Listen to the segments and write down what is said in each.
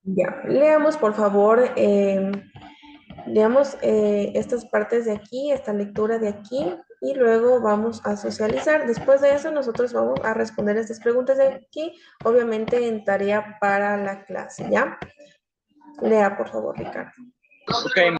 Ya, leamos por favor, leamos estas partes de aquí, esta lectura de aquí, y luego vamos a socializar. Después de eso, nosotros vamos a responder estas preguntas de aquí, obviamente en tarea para la clase, ¿ya? Lea, por favor, Ricardo. Ok.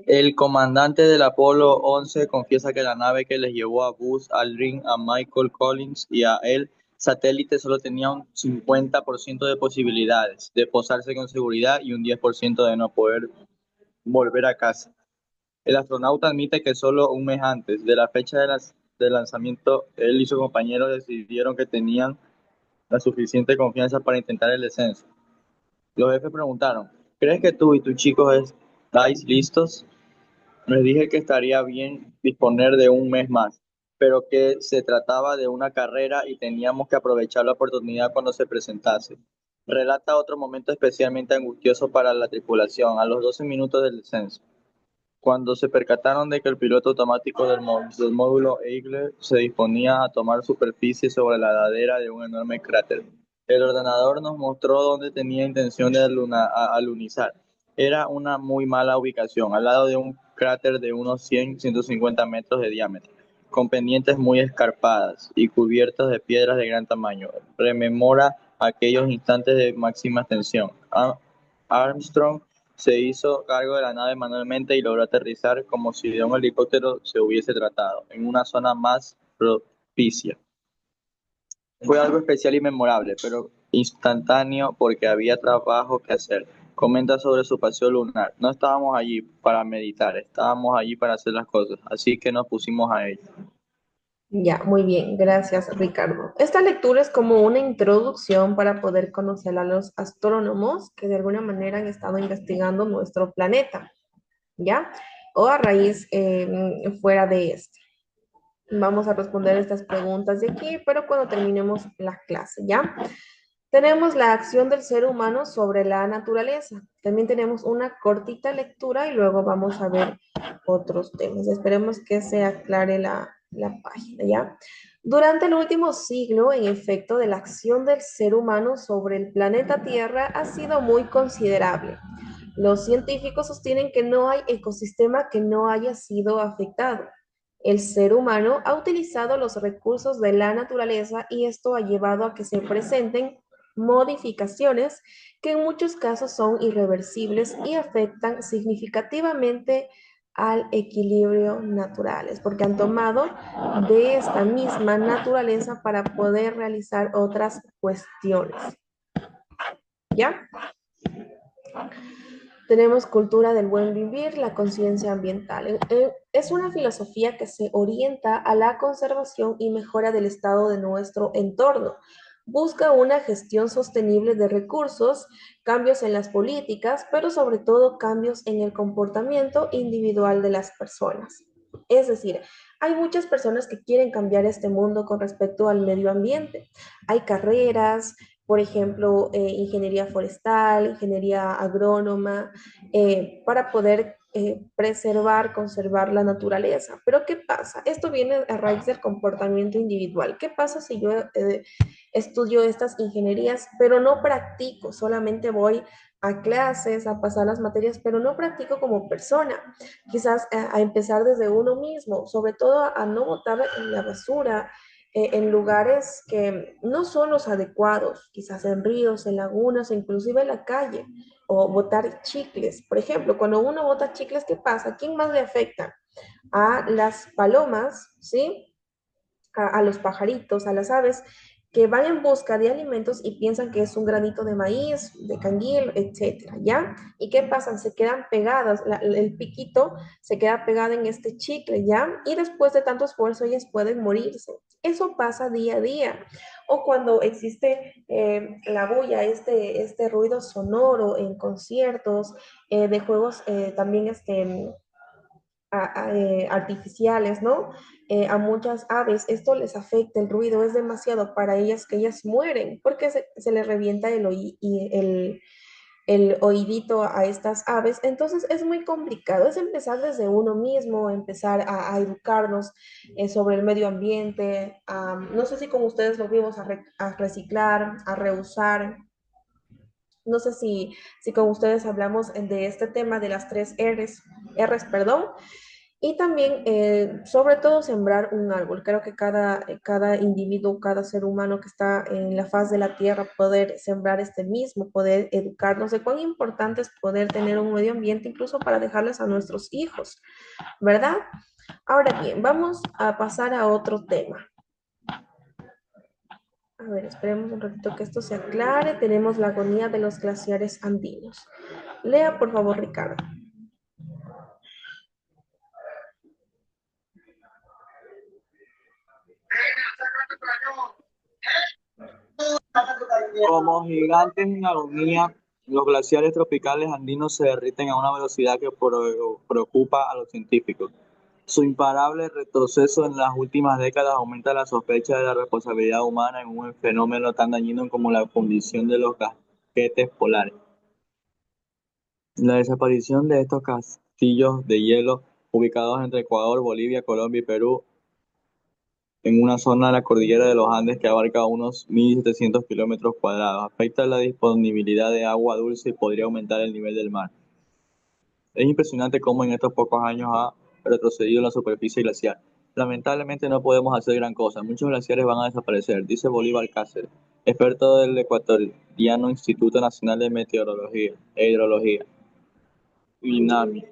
El comandante del Apolo 11 confiesa que la nave que les llevó a Buzz Aldrin, a Michael Collins y a el satélite solo tenía un 50% de posibilidades de posarse con seguridad y un 10% de no poder volver a casa. El astronauta admite que solo un mes antes de la fecha del lanzamiento, él y su compañero decidieron que tenían la suficiente confianza para intentar el descenso. Los jefes preguntaron: ¿crees que tú y tus chicos estáis listos? Les dije que estaría bien disponer de un mes más, pero que se trataba de una carrera y teníamos que aprovechar la oportunidad cuando se presentase. Relata otro momento especialmente angustioso para la tripulación, a los 12 minutos del descenso, cuando se percataron de que el piloto automático del módulo Eagle se disponía a tomar superficie sobre la ladera de un enorme cráter. El ordenador nos mostró dónde tenía intención de alunizar. Era una muy mala ubicación, al lado de un cráter de unos 100-150 metros de diámetro, con pendientes muy escarpadas y cubiertas de piedras de gran tamaño. Rememora aquellos instantes de máxima tensión. Armstrong se hizo cargo de la nave manualmente y logró aterrizar como si de un helicóptero se hubiese tratado, en una zona más propicia. Fue algo especial y memorable, pero instantáneo porque había trabajo que hacer. Comenta sobre su paseo lunar. No estábamos allí para meditar, estábamos allí para hacer las cosas, así que nos pusimos a ello. Ya, muy bien, gracias, Ricardo. Esta lectura es como una introducción para poder conocer a los astrónomos que de alguna manera han estado investigando nuestro planeta, ¿ya? O a raíz fuera de este. Vamos a responder estas preguntas de aquí, pero cuando terminemos la clase, ¿ya? Tenemos la acción del ser humano sobre la naturaleza. También tenemos una cortita lectura y luego vamos a ver otros temas. Esperemos que se aclare la página, ¿ya? Durante el último siglo, en efecto, de la acción del ser humano sobre el planeta Tierra ha sido muy considerable. Los científicos sostienen que no hay ecosistema que no haya sido afectado. El ser humano ha utilizado los recursos de la naturaleza y esto ha llevado a que se presenten modificaciones que en muchos casos son irreversibles y afectan significativamente al equilibrio naturales, porque han tomado de esta misma naturaleza para poder realizar otras cuestiones. ¿Ya? Tenemos cultura del buen vivir, la conciencia ambiental. Es una filosofía que se orienta a la conservación y mejora del estado de nuestro entorno. Busca una gestión sostenible de recursos, cambios en las políticas, pero sobre todo cambios en el comportamiento individual de las personas. Es decir, hay muchas personas que quieren cambiar este mundo con respecto al medio ambiente. Hay carreras, por ejemplo, ingeniería forestal, ingeniería agrónoma, para poder preservar, conservar la naturaleza. Pero ¿qué pasa? Esto viene a raíz del comportamiento individual. ¿Qué pasa si yo estudio estas ingenierías, pero no practico? Solamente voy a clases, a pasar las materias, pero no practico como persona. Quizás a empezar desde uno mismo, sobre todo a no botar la basura, en lugares que no son los adecuados, quizás en ríos, en lagunas, e inclusive en la calle, o botar chicles. Por ejemplo, cuando uno bota chicles, ¿qué pasa? ¿A quién más le afecta? A las palomas, ¿sí? A los pajaritos, a las aves, que van en busca de alimentos y piensan que es un granito de maíz, de canguil, etcétera, ¿ya? ¿Y qué pasa? Se quedan pegadas, el piquito se queda pegado en este chicle, ¿ya? Y después de tanto esfuerzo ellas pueden morirse. Eso pasa día a día. O cuando existe la bulla, este ruido sonoro en conciertos, de juegos también artificiales, ¿no? A muchas aves esto les afecta, el ruido es demasiado para ellas que ellas mueren porque se les revienta el oídito a estas aves. Entonces es muy complicado, es empezar desde uno mismo, empezar a educarnos sobre el medio ambiente. No sé si con ustedes lo vimos a reciclar, a reusar. No sé si con ustedes hablamos de este tema de las tres R's, perdón, y también, sobre todo, sembrar un árbol. Creo que cada individuo, cada ser humano que está en la faz de la tierra, poder sembrar este mismo, poder educarnos de cuán importante es poder tener un medio ambiente, incluso para dejarles a nuestros hijos, ¿verdad? Ahora bien, vamos a pasar a otro tema. A ver, esperemos un ratito que esto se aclare. Tenemos la agonía de los glaciares andinos. Lea, por favor, Ricardo. Como gigantes en agonía, los glaciares tropicales andinos se derriten a una velocidad que preocupa a los científicos. Su imparable retroceso en las últimas décadas aumenta la sospecha de la responsabilidad humana en un fenómeno tan dañino como la fundición de los casquetes polares. La desaparición de estos castillos de hielo ubicados entre Ecuador, Bolivia, Colombia y Perú en una zona de la cordillera de los Andes que abarca unos 1.700 kilómetros cuadrados. Afecta la disponibilidad de agua dulce y podría aumentar el nivel del mar. Es impresionante cómo en estos pocos años ha retrocedido la superficie glaciar. Lamentablemente no podemos hacer gran cosa. Muchos glaciares van a desaparecer, dice Bolívar Cáceres, experto del ecuatoriano Instituto Nacional de Meteorología e Hidrología, INAMI.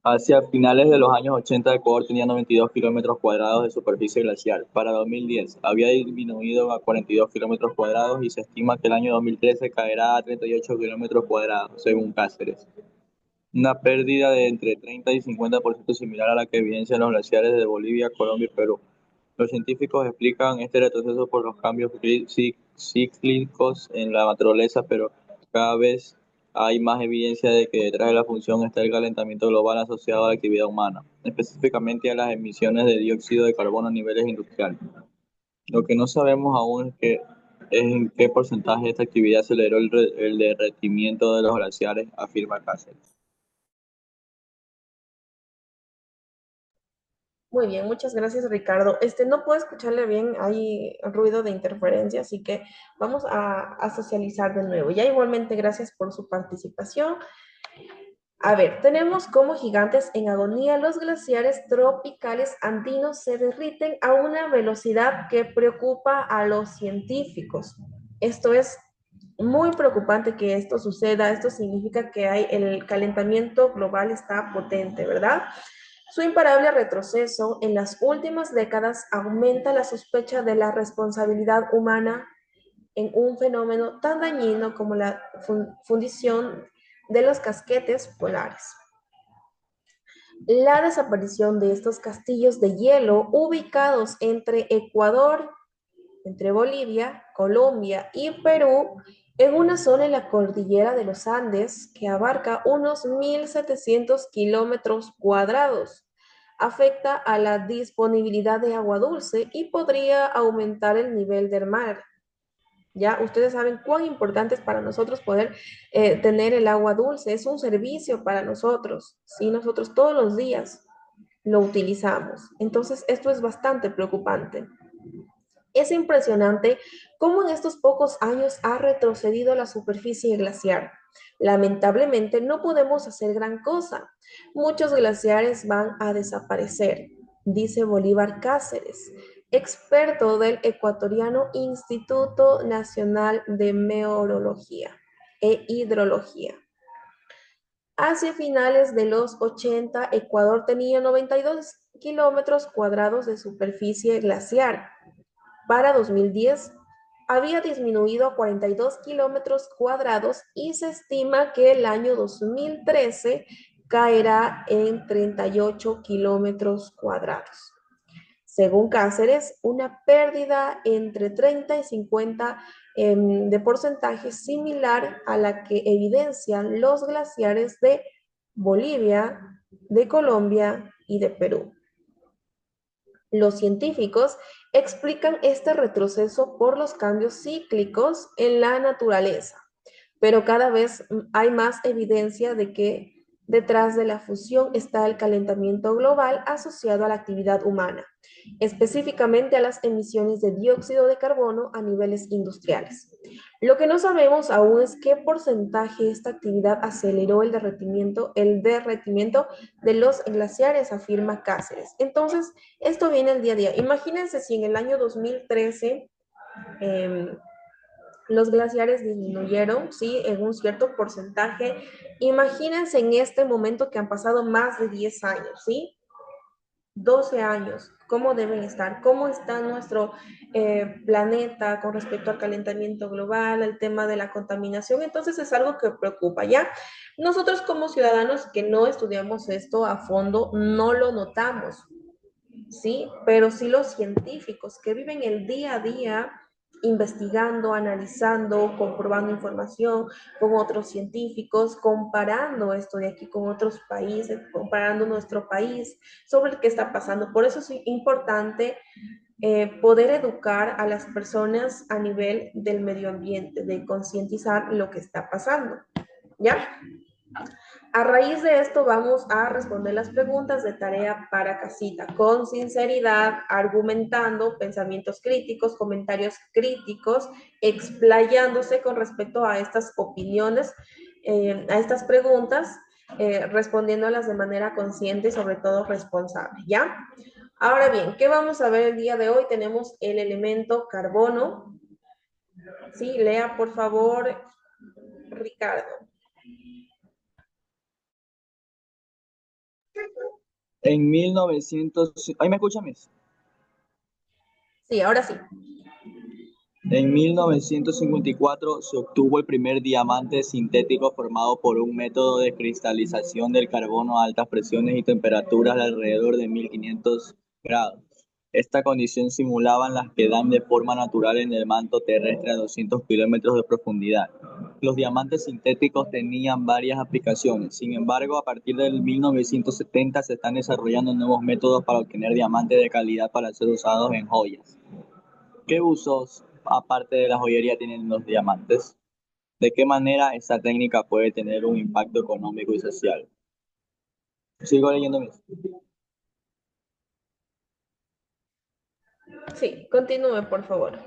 Hacia finales de los años 80, Ecuador tenía 92 kilómetros cuadrados de superficie glacial. Para 2010 había disminuido a 42 kilómetros cuadrados y se estima que el año 2013 caerá a 38 kilómetros cuadrados, según Cáceres. Una pérdida de entre 30 y 50% similar a la que evidencian los glaciares de Bolivia, Colombia y Perú. Los científicos explican este retroceso por los cambios cíclicos en la naturaleza, pero cada vez hay más evidencia de que detrás de la función está el calentamiento global asociado a la actividad humana, específicamente a las emisiones de dióxido de carbono a niveles industriales. Lo que no sabemos aún es en qué porcentaje esta actividad aceleró el derretimiento de los glaciares, afirma Cáceres. Muy bien, muchas gracias, Ricardo. No puedo escucharle bien, hay ruido de interferencia, así que vamos a socializar de nuevo. Ya igualmente, gracias por su participación. A ver, tenemos como gigantes en agonía, los glaciares tropicales andinos se derriten a una velocidad que preocupa a los científicos. Esto es muy preocupante que esto suceda. Esto significa que el calentamiento global está potente, ¿verdad? Su imparable retroceso en las últimas décadas aumenta la sospecha de la responsabilidad humana en un fenómeno tan dañino como la fundición de los casquetes polares. La desaparición de estos castillos de hielo ubicados entre Ecuador, entre Bolivia, Colombia y Perú, en una zona en la cordillera de los Andes que abarca unos 1.700 kilómetros cuadrados. Afecta a la disponibilidad de agua dulce y podría aumentar el nivel del mar. Ya ustedes saben cuán importante es para nosotros poder tener el agua dulce. Es un servicio para nosotros, ¿sí? Nosotros todos los días lo utilizamos. Entonces, esto es bastante preocupante. Es impresionante cómo en estos pocos años ha retrocedido la superficie glaciar. Lamentablemente no podemos hacer gran cosa. Muchos glaciares van a desaparecer, dice Bolívar Cáceres, experto del ecuatoriano Instituto Nacional de Meteorología e Hidrología. Hacia finales de los 80, Ecuador tenía 92 kilómetros cuadrados de superficie glaciar. Para 2010 había disminuido a 42 kilómetros cuadrados y se estima que el año 2013 caerá en 38 kilómetros cuadrados. Según Cáceres, una pérdida entre 30 y 50 de porcentaje similar a la que evidencian los glaciares de Bolivia, de Colombia y de Perú. Los científicos explican este retroceso por los cambios cíclicos en la naturaleza. pero cada vez hay más evidencia de que detrás de la fusión está el calentamiento global asociado a la actividad humana, específicamente a las emisiones de dióxido de carbono a niveles industriales. Lo que no sabemos aún es qué porcentaje esta actividad aceleró el derretimiento de los glaciares, afirma Cáceres. Entonces, esto viene el día a día. Imagínense si en el año 2013 eh, los glaciares disminuyeron, ¿sí? En un cierto porcentaje. Imagínense en este momento que han pasado más de 10 años, ¿sí? 12 años, ¿cómo deben estar? ¿Cómo está nuestro planeta con respecto al calentamiento global, al tema de la contaminación? Entonces es algo que preocupa, ¿ya? Nosotros como ciudadanos que no estudiamos esto a fondo, no lo notamos, ¿sí? Pero sí los científicos que viven el día a día investigando, analizando, comprobando información con otros científicos, comparando esto de aquí con otros países, comparando nuestro país sobre qué está pasando. Por eso es importante poder educar a las personas a nivel del medio ambiente, de concientizar lo que está pasando. ¿Ya? A raíz de esto vamos a responder las preguntas de tarea para casita con sinceridad, argumentando pensamientos críticos, comentarios críticos, explayándose con respecto a estas opiniones, a estas preguntas, respondiéndolas de manera consciente y sobre todo responsable, ¿ya? Ahora bien, ¿qué vamos a ver el día de hoy? Tenemos el elemento carbono. Sí, lea por favor, Ricardo. En 1900, ¿ahí me escuchan, mis? Sí, ahora sí. En 1954 se obtuvo el primer diamante sintético formado por un método de cristalización del carbono a altas presiones y temperaturas de alrededor de 1500 grados. Esta condición simulaba las que dan de forma natural en el manto terrestre a 200 kilómetros de profundidad. Los diamantes sintéticos tenían varias aplicaciones. Sin embargo, a partir del 1970 se están desarrollando nuevos métodos para obtener diamantes de calidad para ser usados en joyas. ¿Qué usos, aparte de la joyería, tienen los diamantes? ¿De qué manera esta técnica puede tener un impacto económico y social? Sigo leyendo mis. Sí, continúe, por favor.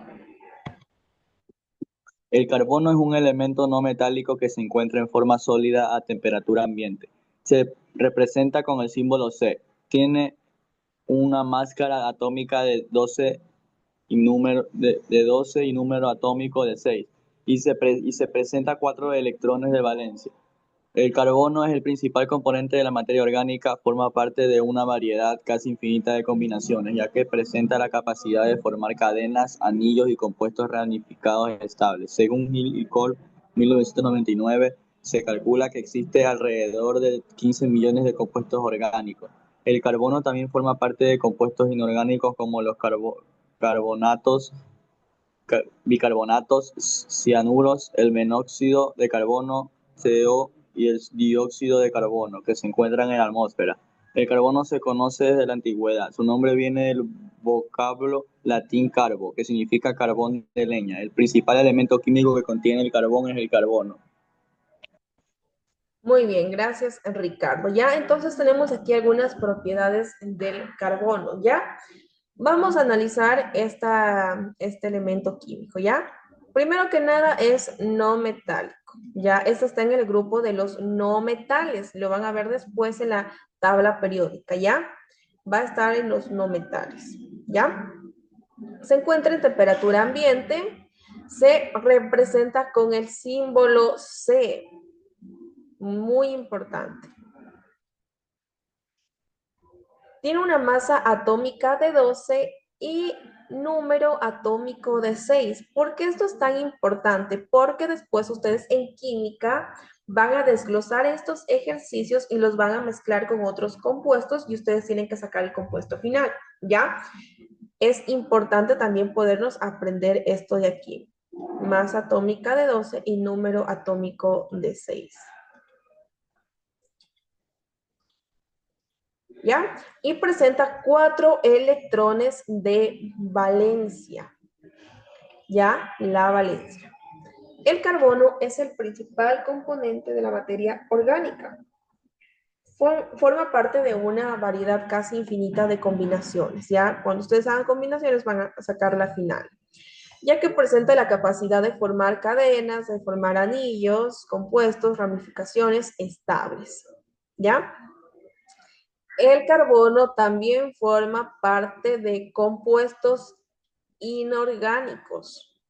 El carbono es un elemento no metálico que se encuentra en forma sólida a temperatura ambiente. Se representa con el símbolo C. Tiene una máscara atómica de 12 de 12 y número atómico de 6 y se presenta 4 electrones de valencia. El carbono es el principal componente de la materia orgánica, forma parte de una variedad casi infinita de combinaciones, ya que presenta la capacidad de formar cadenas, anillos y compuestos ramificados estables. Según Hill y Cole, 1999, se calcula que existe alrededor de 15 millones de compuestos orgánicos. El carbono también forma parte de compuestos inorgánicos como los carbonatos, bicarbonatos, cianuros, el monóxido de carbono, CO y el dióxido de carbono que se encuentran en la atmósfera. El carbono se conoce desde la antigüedad. Su nombre viene del vocablo latín carbo, que significa carbón de leña. El principal elemento químico que contiene el carbón es el carbono. Muy bien, gracias, Ricardo. Ya, entonces tenemos aquí algunas propiedades del carbono, ¿ya? Vamos a analizar este elemento químico, ¿ya? Primero que nada es no metálico, ¿ya? Esto está en el grupo de los no metales, lo van a ver después en la tabla periódica, ¿ya? Va a estar en los no metales, ¿ya? Se encuentra en temperatura ambiente, se representa con el símbolo C, muy importante. Tiene una masa atómica de 12 y número atómico de 6. ¿Por qué esto es tan importante? Porque después ustedes en química van a desglosar estos ejercicios y los van a mezclar con otros compuestos y ustedes tienen que sacar el compuesto final, ¿ya? Es importante también podernos aprender esto de aquí. Masa atómica de 12 y número atómico de 6. ¿Ya? Y presenta 4 electrones de valencia, ¿ya? La valencia. El carbono es el principal componente de la materia orgánica. Forma parte de una variedad casi infinita de combinaciones. Ya cuando ustedes hagan combinaciones van a sacar la final, ya que presenta la capacidad de formar cadenas, de formar anillos, compuestos, ramificaciones estables. ¿Ya? El carbono también forma parte de compuestos inorgánicos,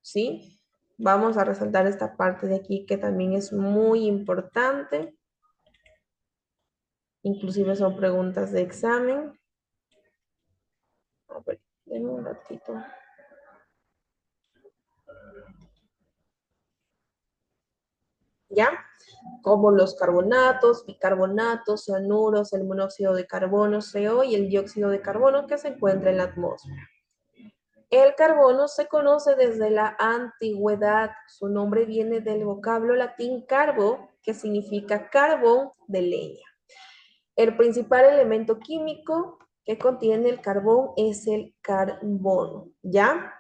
¿sí? Vamos a resaltar esta parte de aquí que también es muy importante. Inclusive son preguntas de examen. A ver, denme un ratito. ¿Ya? Como los carbonatos, bicarbonatos, cianuros, el monóxido de carbono, CO, y el dióxido de carbono que se encuentra en la atmósfera. El carbono se conoce desde la antigüedad. Su nombre viene del vocablo latín carbo, que significa carbón de leña. El principal elemento químico que contiene el carbón es el carbono, ¿ya?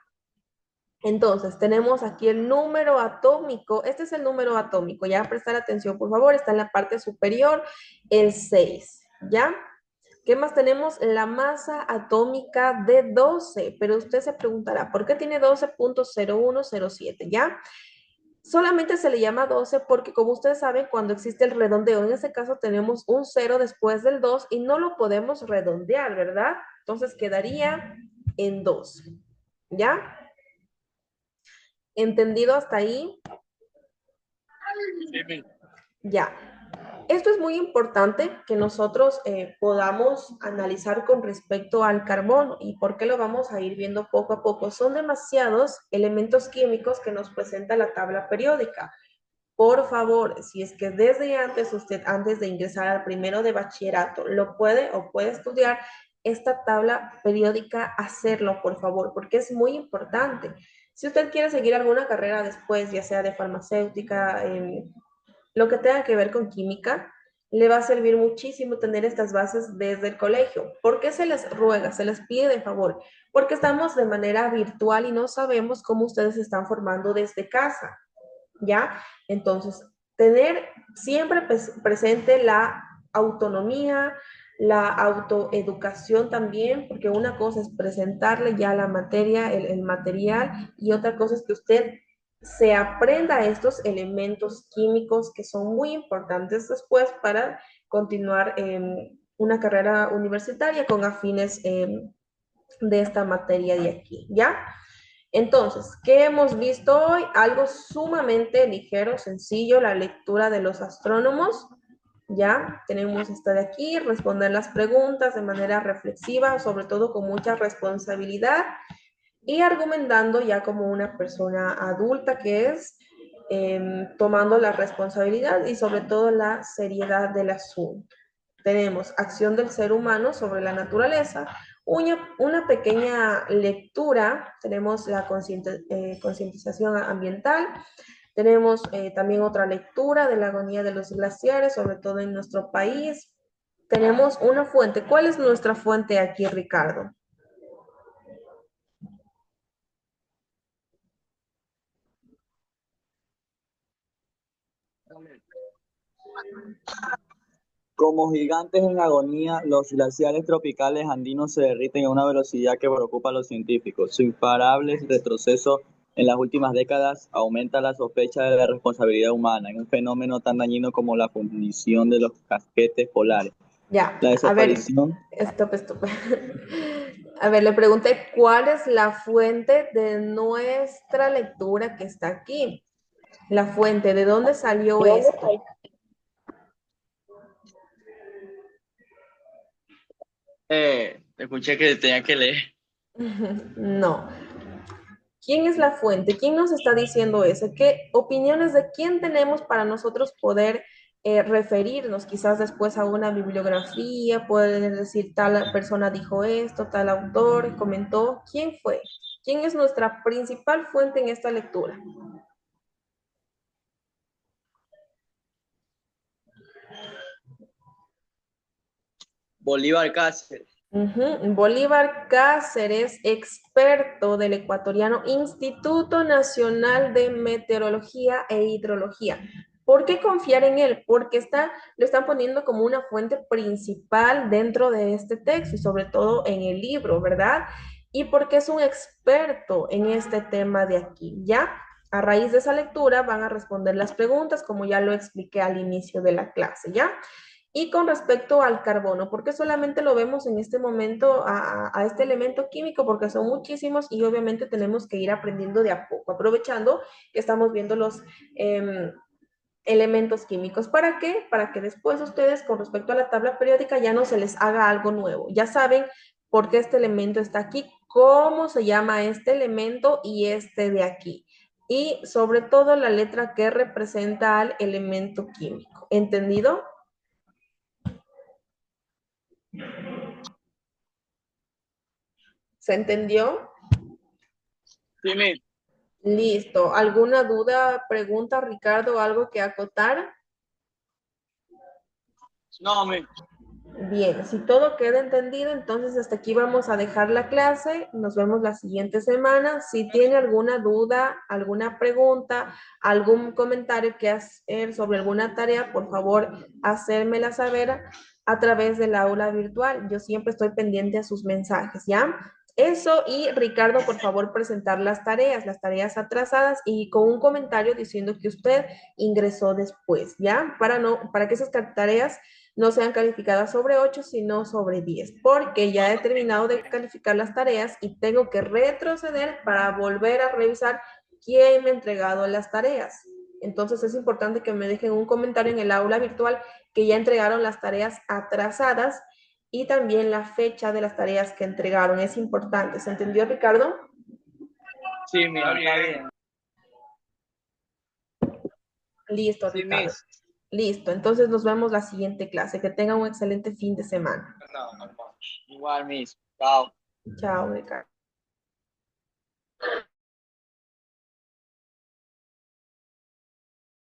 Entonces, tenemos aquí el número atómico. Este es el número atómico. Ya prestar atención, por favor. Está en la parte superior, el 6. ¿Ya? ¿Qué más tenemos? La masa atómica de 12. Pero usted se preguntará, ¿por qué tiene 12.0107? ¿Ya? Solamente se le llama 12 porque, como ustedes saben, cuando existe el redondeo, en este caso tenemos un 0 después del 2 y no lo podemos redondear, ¿verdad? Entonces quedaría en 2. ¿Ya? ¿Entendido hasta ahí? Ya. Esto es muy importante que nosotros podamos analizar con respecto al carbono y por qué lo vamos a ir viendo poco a poco. Son demasiados elementos químicos que nos presenta la tabla periódica. Por favor, si es que desde antes usted, antes de ingresar al primero de bachillerato, lo puede o puede estudiar esta tabla periódica, hacerlo, por favor, porque es muy importante. Si usted quiere seguir alguna carrera después, ya sea de farmacéutica, lo que tenga que ver con química, le va a servir muchísimo tener estas bases desde el colegio. ¿Por qué se les ruega, se les pide de favor? Porque estamos de manera virtual y no sabemos cómo ustedes se están formando desde casa, ¿ya? Entonces, tener siempre presente la autonomía, la autoeducación también, porque una cosa es presentarle ya la materia, el material, y otra cosa es que usted se aprenda estos elementos químicos que son muy importantes después para continuar una carrera universitaria con afines de esta materia de aquí, ¿ya? Entonces, ¿qué hemos visto hoy? Algo sumamente ligero, sencillo, la lectura de los astrónomos. Ya tenemos esta de aquí, responder las preguntas de manera reflexiva, sobre todo con mucha responsabilidad y argumentando ya como una persona adulta que es, tomando la responsabilidad y sobre todo la seriedad del asunto. Tenemos acción del ser humano sobre la naturaleza, una pequeña lectura, tenemos la concientización ambiental, tenemos también otra lectura de la agonía de los glaciares, sobre todo en nuestro país. Tenemos una fuente. ¿Cuál es nuestra fuente aquí, Ricardo? Como gigantes en agonía, los glaciares tropicales andinos se derriten a una velocidad que preocupa a los científicos. Su imparable retroceso en las últimas décadas aumenta la sospecha de la responsabilidad humana en un fenómeno tan dañino como la fundición de los casquetes polares. Ya, La a ver, desaparición, stop. A ver, le pregunté cuál es la fuente de nuestra lectura que está aquí. La fuente, ¿de dónde salió esto? escuché que tenía que leer. No. ¿Quién es la fuente? ¿Quién nos está diciendo eso? ¿Qué opiniones de quién tenemos para nosotros poder referirnos quizás después a una bibliografía? Pueden decir tal persona dijo esto, tal autor comentó. ¿Quién fue? ¿Quién es nuestra principal fuente en esta lectura? Bolívar Cáceres. Bolívar Cáceres, experto del ecuatoriano Instituto Nacional de Meteorología e Hidrología. ¿Por qué confiar en él? Porque lo están poniendo como una fuente principal dentro de este texto y sobre todo en el libro, ¿verdad? Y porque es un experto en este tema de aquí, ¿ya? A raíz de esa lectura van a responder las preguntas, como ya lo expliqué al inicio de la clase, ¿ya? Y con respecto al carbono, ¿por qué solamente lo vemos en este momento a este elemento químico? Porque son muchísimos y obviamente tenemos que ir aprendiendo de a poco, aprovechando que estamos viendo los elementos químicos. ¿Para qué? Para que después ustedes, con respecto a la tabla periódica, ya no se les haga algo nuevo. Ya saben por qué este elemento está aquí, cómo se llama este elemento y este de aquí. Y sobre todo la letra que representa al elemento químico. ¿Entendido? ¿Se entendió? Sí, Miss. Listo. ¿Alguna duda, pregunta, Ricardo, algo que acotar? No, Miss. Bien, si todo queda entendido, entonces hasta aquí vamos a dejar la clase. Nos vemos la siguiente semana. Si tiene alguna duda, alguna pregunta, algún comentario que hacer sobre alguna tarea, por favor, hacérmela saber a través del aula virtual. Yo siempre estoy pendiente a sus mensajes, ¿ya? Eso y Ricardo, por favor, presentar las tareas atrasadas y con un comentario diciendo que usted ingresó después, ¿ya? Para que esas tareas no sean calificadas sobre 8 sino sobre 10 porque ya he terminado de calificar las tareas y tengo que retroceder para volver a revisar quién me ha entregado las tareas. Entonces es importante que me dejen un comentario en el aula virtual que ya entregaron las tareas atrasadas y también la fecha de las tareas que entregaron. Es importante. ¿Se entendió, Ricardo? Sí, Miss. Está bien. Listo, Sí, Ricardo. Miss. Listo. Entonces nos vemos la siguiente clase. Que tengan un excelente fin de semana. Igual, Miss. Chao. Chao, Ricardo.